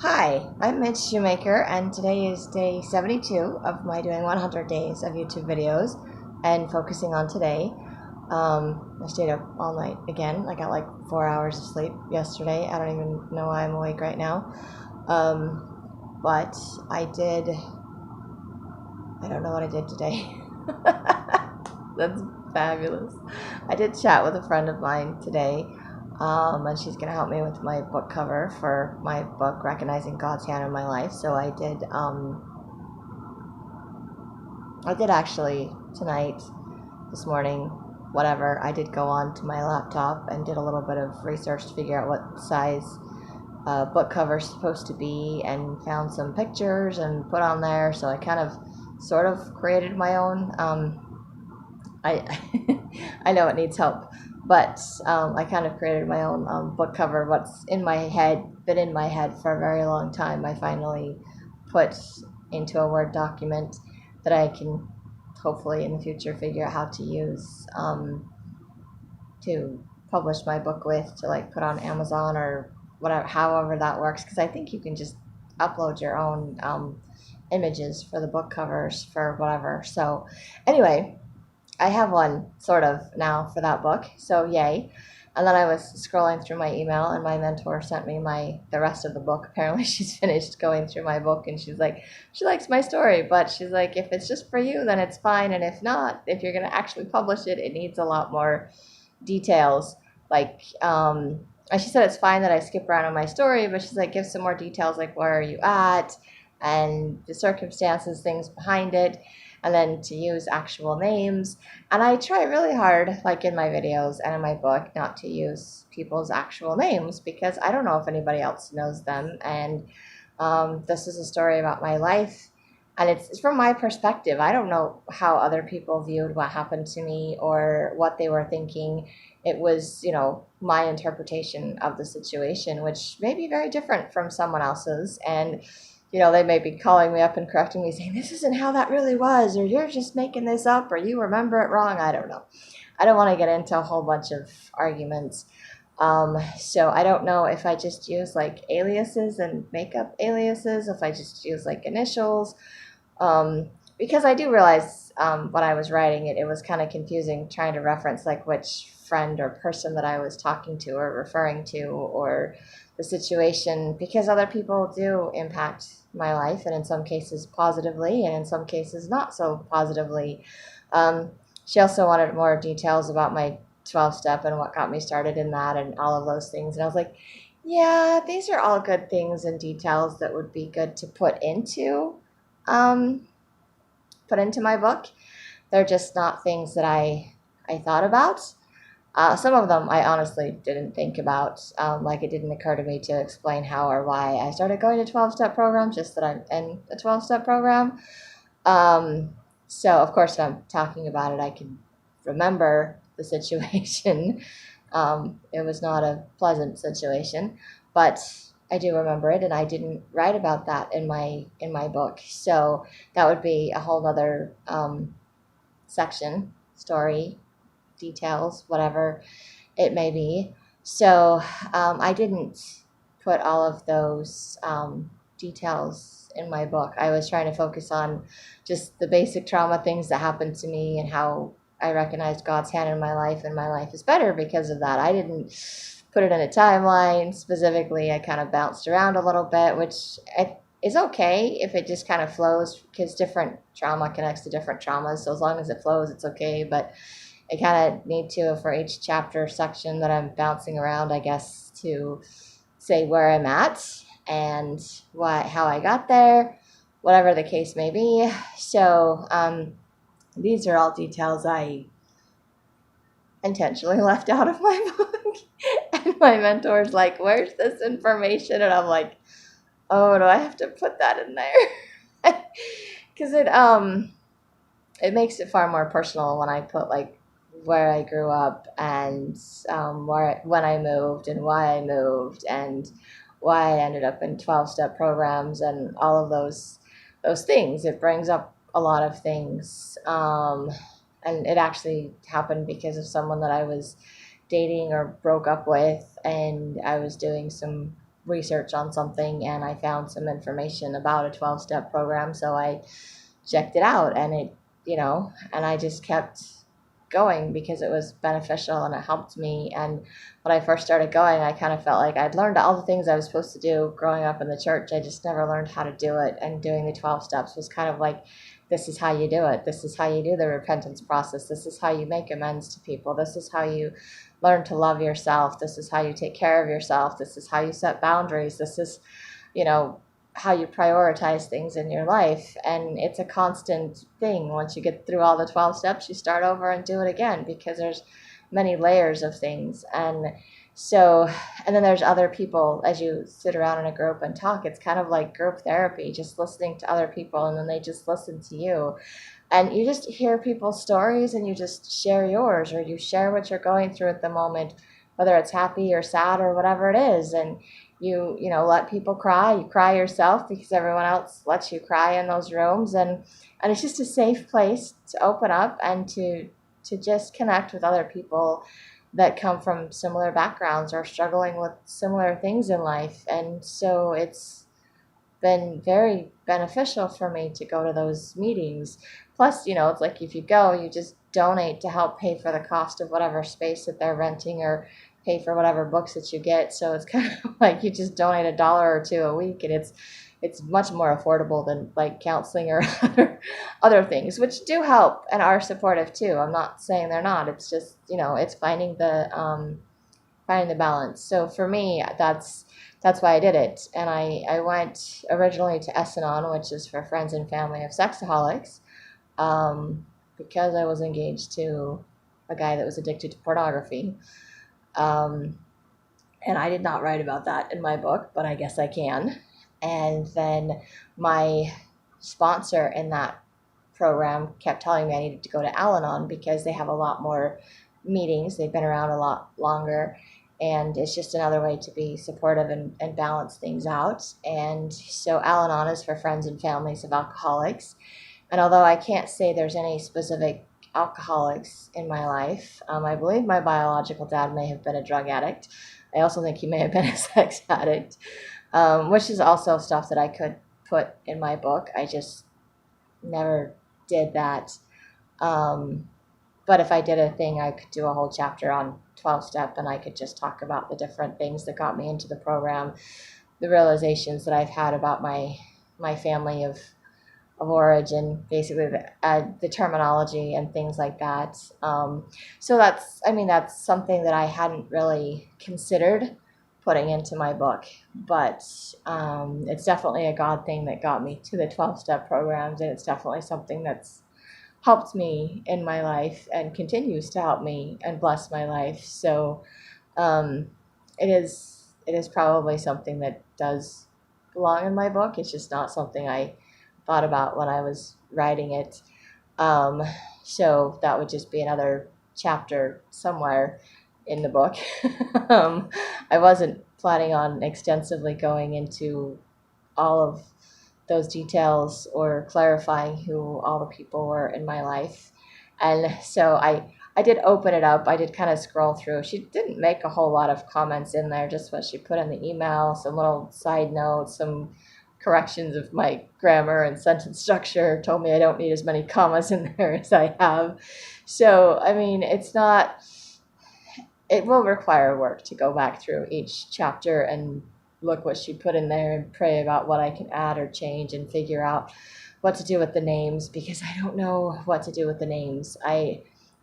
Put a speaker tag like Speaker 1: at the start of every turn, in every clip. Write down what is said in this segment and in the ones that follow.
Speaker 1: Hi, I'm Mitch Shoemaker, and today is day 72 of my doing 100 days of YouTube videos and focusing on today. I stayed up all night again. I got like 4 hours of sleep yesterday. I don't even know why I'm awake right now. But I don't know what I did today. That's fabulous. I did chat with a friend of mine today. And she's going to help me with my book cover for my book, Recognizing God's Hand in My Life. So I did actually tonight, this morning, whatever, I did go on to my laptop and did a little bit of research to figure out what size book cover is supposed to be, and found some pictures and put on there. So I kind of sort of created my own. I I know it needs help, but I kind of created my own book cover. What's in my head, been in my head for a very long time, I finally put into a Word document that I can hopefully in the future figure out how to use to publish my book with, to like put on Amazon or whatever, however that works. Because I think you can just upload your own images for the book covers for whatever. So anyway, I have one sort of now for that book, so yay. And then I was scrolling through my email, and my mentor sent me the rest of the book. Apparently she's finished going through my book, and she's like, she likes my story, but she's like, if it's just for you, then it's fine. And if not, if you're going to actually publish it, it needs a lot more details. And she said it's fine that I skip around on my story, but she's like, give some more details, like where are you at and the circumstances, things behind it, and then to use actual names. And I try really hard, like in my videos and in my book, not to use people's actual names, because I don't know if anybody else knows them. And this is a story about my life, and it's from my perspective. I don't know how other people viewed what happened to me or what they were thinking. It was, my interpretation of the situation, which may be very different from someone else's. And they may be calling me up and correcting me, saying, this isn't how that really was, or you're just making this up, or you remember it wrong. I don't know. I don't want to get into a whole bunch of arguments. So I don't know if I just use like aliases and make up aliases, if I just use like initials, because I do realize when I was writing it, it was kind of confusing trying to reference like which friend or person that I was talking to or referring to, or the situation, because other people do impact my life, and in some cases positively, and in some cases not so positively. She also wanted more details about my 12-step and what got me started in that and all of those things. And I was like, yeah, these are all good things and details that would be good to um, put into my book. They're just not things that I thought about. Some of them I honestly didn't think about. Like it didn't occur to me to explain how or why I started going to 12-step programs, just that I'm in a 12-step program. So of course when I'm talking about it, I can remember the situation. It was not a pleasant situation, but I do remember it, and I didn't write about that in my book. So that would be a whole other section, story, details, whatever it may be. So I didn't put all of those details in my book. I was trying to focus on just the basic trauma things that happened to me, and how I recognized God's hand in my life, and my life is better because of that. I didn't put it in a timeline specifically. I kind of bounced around a little bit, which is okay if it just kind of flows, because different trauma connects to different traumas. So as long as it flows, it's okay. But I kind of need to, for each chapter section that I'm bouncing around, I guess, to say where I'm at and how I got there, whatever the case may be. So these are all details I intentionally left out of my book. And my mentor's like, where's this information? And I'm like, oh, do I have to put that in there? Because it makes it far more personal when I put like where I grew up, and when I moved, and why I moved, and why I ended up in 12-step programs, and all of those things. It brings up a lot of things, and it actually happened because of someone that I was dating or broke up with, and I was doing some research on something and I found some information about a 12-step program. So I checked it out, and and I just kept going because it was beneficial and it helped me. And when I first started going, I kind of felt like I'd learned all the things I was supposed to do growing up in the church. I just never learned how to do it. And doing the 12 steps was kind of like, this is how you do it. This is how you do the repentance process. This is how you make amends to people. This is how you learn to love yourself. This is how you take care of yourself. This is how you set boundaries. This is, you know, how you prioritize things in your life. And it's a constant thing. Once you get through all the 12 steps, you start over and do it again, because there's many layers of things. And so, and then there's other people. As you sit around in a group and talk, it's kind of like group therapy, just listening to other people, and then they just listen to you. And you just hear people's stories and you just share yours, or you share what you're going through at the moment, whether it's happy or sad or whatever it is. And you let people cry. You cry yourself because everyone else lets you cry in those rooms. And it's just a safe place to open up and to just connect with other people that come from similar backgrounds or struggling with similar things in life. And so it's been very beneficial for me to go to those meetings. Plus, it's like if you go, you just donate to help pay for the cost of whatever space that they're renting, or pay for whatever books that you get. So it's kind of like you just donate $1 or $2 a week, and it's much more affordable than like counseling or other things, which do help and are supportive too. I'm not saying they're not. It's just, it's finding the balance. So for me, that's why I did it. And I went originally to Al-Anon, which is for friends and family of sexaholics, because I was engaged to a guy that was addicted to pornography. And I did not write about that in my book, but I guess I can. And then my sponsor in that program kept telling me I needed to go to Al-Anon because they have a lot more meetings. They've been around a lot longer, and it's just another way to be supportive and balance things out. And so Al-Anon is for friends and families of alcoholics. And although I can't say there's any specific alcoholics in my life, I believe my biological dad may have been a drug addict. I also think he may have been a sex addict, which is also stuff that I could put in my book. I just never did that. But if I did a thing, I could do a whole chapter on 12-step, and I could just talk about the different things that got me into the program, the realizations that I've had about my family of origin, basically the terminology and things like that. So that's something that I hadn't really considered putting into my book, but it's definitely a God thing that got me to the 12-step programs, and it's definitely something that's helped me in my life and continues to help me and bless my life. So it is probably something that does belong in my book. It's just not something I thought about when I was writing it. So that would just be another chapter somewhere in the book. I wasn't planning on extensively going into all of those details or clarifying who all the people were in my life. And so I did open it up. I did kind of scroll through. She didn't make a whole lot of comments in there, just what she put in the email, some little side notes, some corrections of my grammar and sentence structure, told me I don't need as many commas in there as I have. So, it will require work to go back through each chapter and look what she put in there and pray about what I can add or change and figure out what to do with the names, because I don't know what to do with the names. I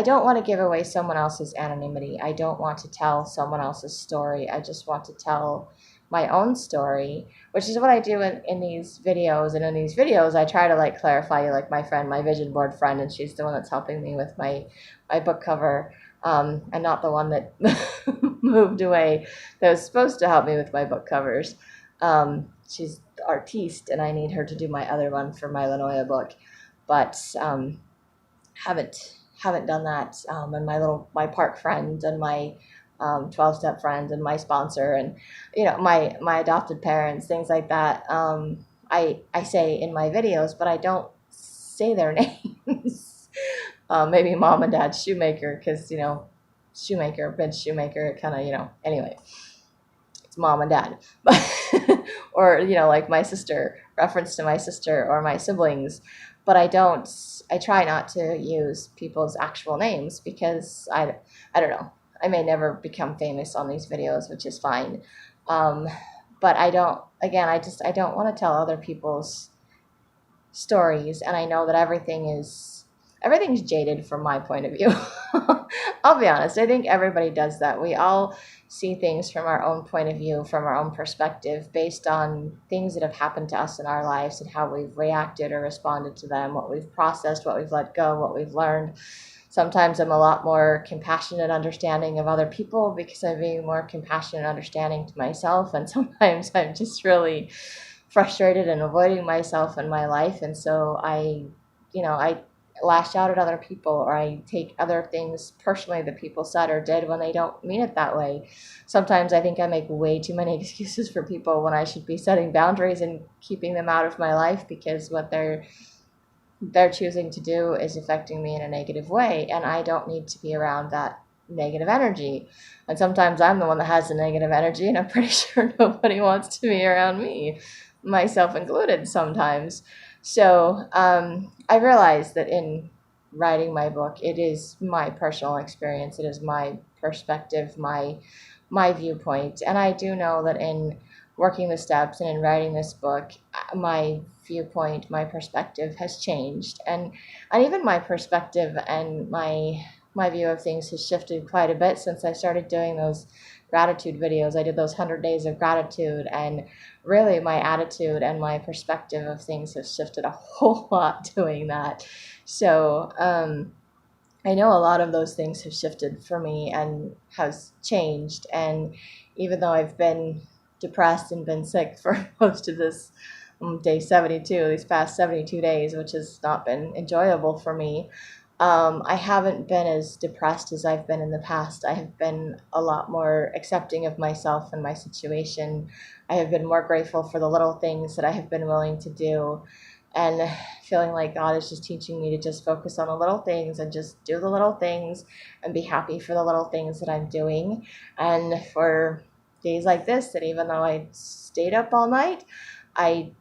Speaker 1: don't want to give away someone else's anonymity. I don't want to tell someone else's story. I just want to tell my own story, which is what I do in these videos. And in these videos, I try to clarify, my friend, my vision board friend, and she's the one that's helping me with my book cover, and not the one that moved away that was supposed to help me with my book covers. She's the artiste, and I need her to do my other one for my Lanoia book, but haven't done that. And my park friend and my 12-step friend and my sponsor and my adopted parents, things like that. I say in my videos, but I don't say their names. Maybe Mom and Dad Shoemaker, because Shoemaker, Vince Shoemaker, kind of anyway. it's mom and dad. Or, like my sister, reference to my sister or my siblings. But I try not to use people's actual names because I don't know. I may never become famous on these videos, which is fine. Um, but I don't want to tell other people's stories, and I know that everything's jaded from my point of view. I'll be honest, I think everybody does that. We all see things from our own point of view, from our own perspective, based on things that have happened to us in our lives and how we've reacted or responded to them, what we've processed, what we've let go, what we've learned. Sometimes I'm a lot more compassionate, understanding of other people because I'm being more compassionate, understanding to myself, and sometimes I'm just really frustrated and avoiding myself in my life, and so I lash out at other people, or I take other things personally that people said or did when they don't mean it that way. Sometimes I think I make way too many excuses for people when I should be setting boundaries and keeping them out of my life because what they're choosing to do is affecting me in a negative way, and I don't need to be around that negative energy. And sometimes I'm the one that has the negative energy, and I'm pretty sure nobody wants to be around me, myself included sometimes. So I realized that in writing my book, it is my personal experience, it is my perspective, my viewpoint, and I do know that in working the steps and in writing this book, my viewpoint, my perspective has changed, and even my perspective and my view of things has shifted quite a bit since I started doing those gratitude videos. I did those 100 days of gratitude, and really my attitude and my perspective of things has shifted a whole lot doing that. So I know a lot of those things have shifted for me and has changed. And even though I've been depressed and been sick for most of this day 72, these past 72 days, which has not been enjoyable for me, I haven't been as depressed as I've been in the past. I have been a lot more accepting of myself and my situation. I have been more grateful for the little things that I have been willing to do, and feeling like God is just teaching me to just focus on the little things and just do the little things and be happy for the little things that I'm doing. And for days like this, that even though I stayed up all night, I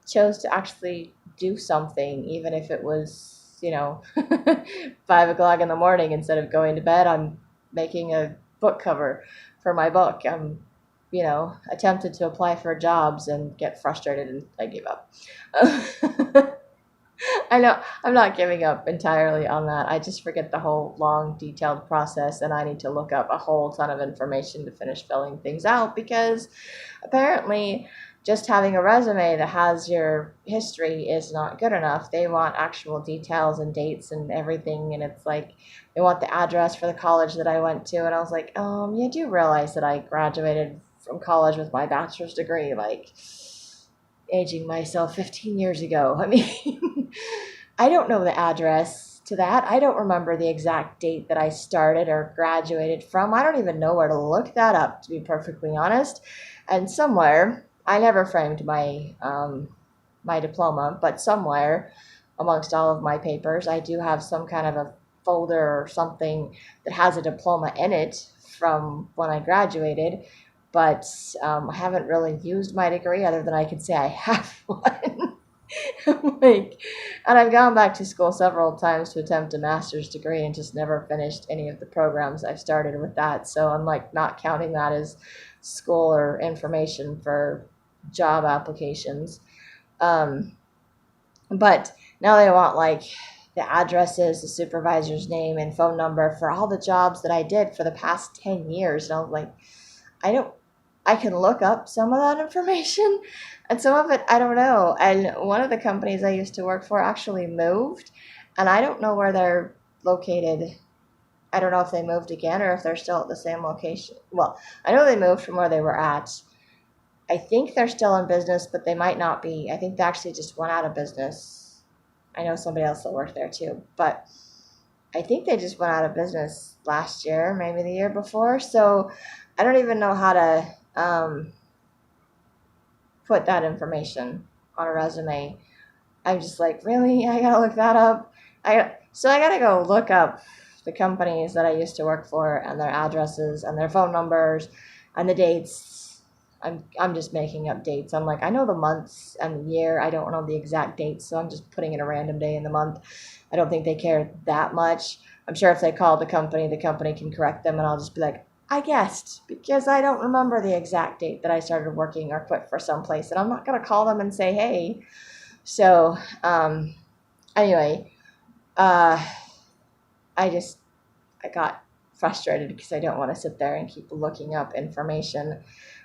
Speaker 1: chose to actually do something, even if it was, 5 o'clock in the morning. Instead of going to bed, I'm making a book cover for my book. I'm, attempted to apply for jobs and get frustrated, and I gave up. I know I'm not giving up entirely on that. I just forget the whole long, detailed process, and I need to look up a whole ton of information to finish filling things out because apparently just having a resume that has your history is not good enough. They want actual details and dates and everything, and it's like they want the address for the college that I went to, and I was like, you do realize that I graduated from college with my bachelor's degree, like aging myself 15 years ago. I mean, I don't know the address to that. I don't remember the exact date that I started or graduated from. I don't even know where to look that up, to be perfectly honest. And somewhere, I never framed my diploma, but somewhere amongst all of my papers, I do have some kind of a folder or something that has a diploma in it from when I graduated. But I haven't really used my degree other than I can say I have one. And I've gone back to school several times to attempt a master's degree and just never finished any of the programs I've started with that. So I'm like not counting that as school or information for job applications. But now they want like the addresses, the supervisor's name and phone number for all the jobs that I did for the past 10 years. And I was like, I can look up some of that information, and some of it I don't know. And one of the companies I used to work for actually moved, and I don't know where they're located. I don't know if they moved again or if they're still at the same location. Well, I know they moved from where they were at. I think they're still in business, but they might not be. I think they actually just went out of business. I know somebody else that worked there too, but I think they just went out of business last year, maybe the year before. So I don't even know how to put that information on a resume. I'm just like, really? I gotta look that up? So I gotta go look up the companies that I used to work for and their addresses and their phone numbers and the dates I'm just making up dates. I'm like, I know the months and the year. I don't know the exact dates, so I'm just putting in a random day in the month. I don't think they care that much. I'm sure if they call the company can correct them, and I'll just be like, I guessed, because I don't remember the exact date that I started working or quit for someplace, and I'm not gonna call them and say, hey. So anyway, uh, I got frustrated because I don't want to sit there and keep looking up information.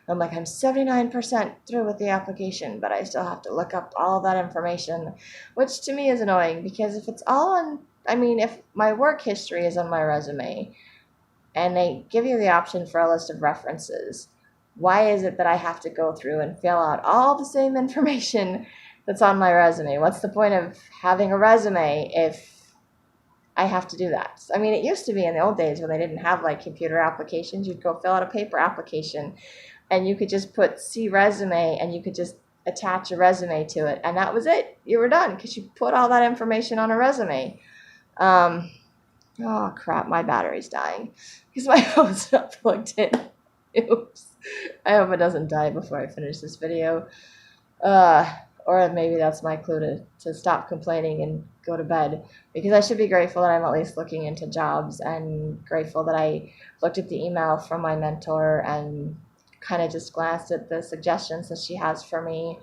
Speaker 1: I'm like, I'm 79% through with the application, but I still have to look up all that information, which to me is annoying because if it's all on, I mean, if my work history is on my resume and they give you the option for a list of references, why is it that I have to go through and fill out all the same information that's on my resume? What's the point of having a resume if I have to do that? I mean, it used to be in the old days when they didn't have like computer applications, you'd go fill out a paper application and you could just put see resume and you could just attach a resume to it, and that was it. You were done because you put all that information on a resume. Oh crap, my battery's dying because my phone's not plugged in. Oops. I hope it doesn't die before I finish this video. Or maybe that's my clue to stop complaining and go to bed, because I should be grateful that I'm at least looking into jobs, and grateful that I looked at the email from my mentor and kind of just glanced at the suggestions that she has for me.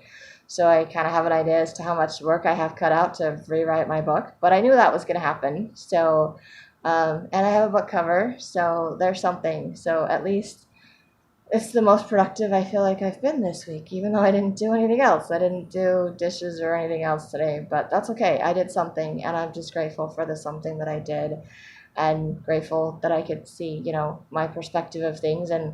Speaker 1: So I kind of have an idea as to how much work I have cut out to rewrite my book, but I knew that was going to happen. So, and I have a book cover, so there's something. So at least it's the most productive I feel like I've been this week, even though I didn't do anything else. I didn't do dishes or anything else today, but that's okay. I did something, and I'm just grateful for the something that I did, and grateful that I could see, my perspective of things, and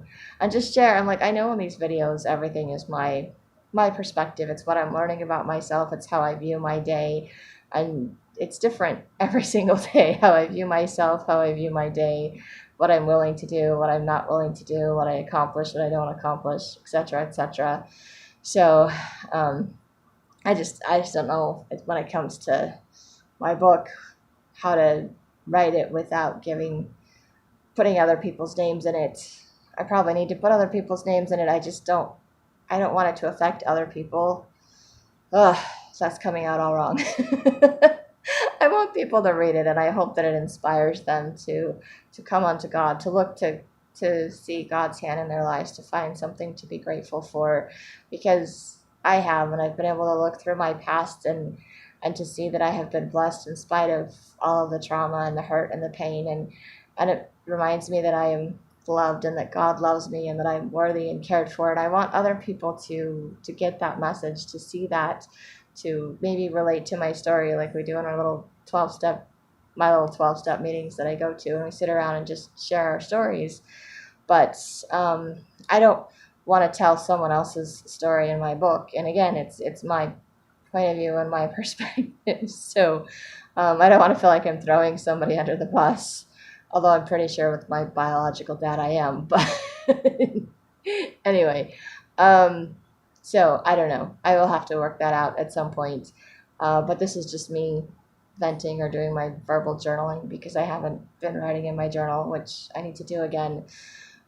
Speaker 1: just share. I'm like, I know in these videos, everything is my perspective. It's what I'm learning about myself. It's how I view my day, and it's different every single day, how I view myself, how I view my day, what I'm willing to do, what I'm not willing to do, what I accomplish, what I don't accomplish, etc., etc. So I just don't know when it comes to my book how to write it without putting other people's names in it. I probably need to put other people's names in it. I don't want it to affect other people. Ugh, that's coming out all wrong. I want people to read it, and I hope that it inspires them to come unto God, to look to see God's hand in their lives, to find something to be grateful for, because I have, and I've been able to look through my past and to see that I have been blessed in spite of all of the trauma and the hurt and the pain, and it reminds me that I am loved and that God loves me and that I'm worthy and cared for. And I want other people to get that message, to see that, to maybe relate to my story like we do in our little 12-step meetings that I go to, and we sit around and just share our stories. But I don't want to tell someone else's story in my book. And again, it's my point of view and my perspective. So I don't want to feel like I'm throwing somebody under the bus, although I'm pretty sure with my biological dad I am. But anyway, so I don't know. I will have to work that out at some point. But this is just me venting or doing my verbal journaling, because I haven't been writing in my journal, which I need to do again.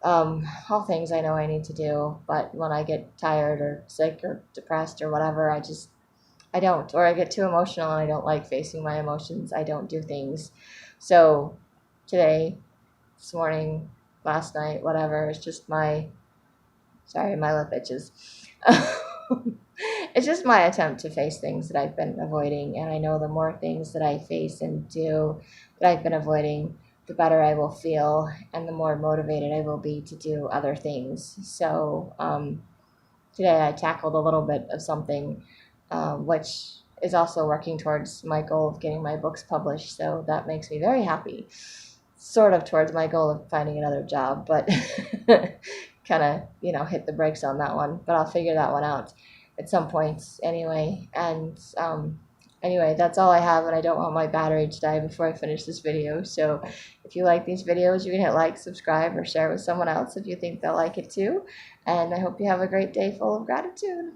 Speaker 1: All things I know I need to do, but when I get tired or sick or depressed or whatever, I don't, or I get too emotional and I don't like facing my emotions. I don't do things. So today, this morning, last night, whatever, it's just my lip itches. It's just my attempt to face things that I've been avoiding, and I know the more things that I face and do that I've been avoiding, the better I will feel, and the more motivated I will be to do other things. So today I tackled a little bit of something, which is also working towards my goal of getting my books published, so that makes me very happy. Sort of towards my goal of finding another job, but kind of, hit the brakes on that one. But I'll figure that one out at some point anyway. And anyway, that's all I have, and I don't want my battery to die before I finish this video. So if you like these videos, you can hit like, subscribe, or share with someone else if you think they'll like it too. And I hope you have a great day full of gratitude.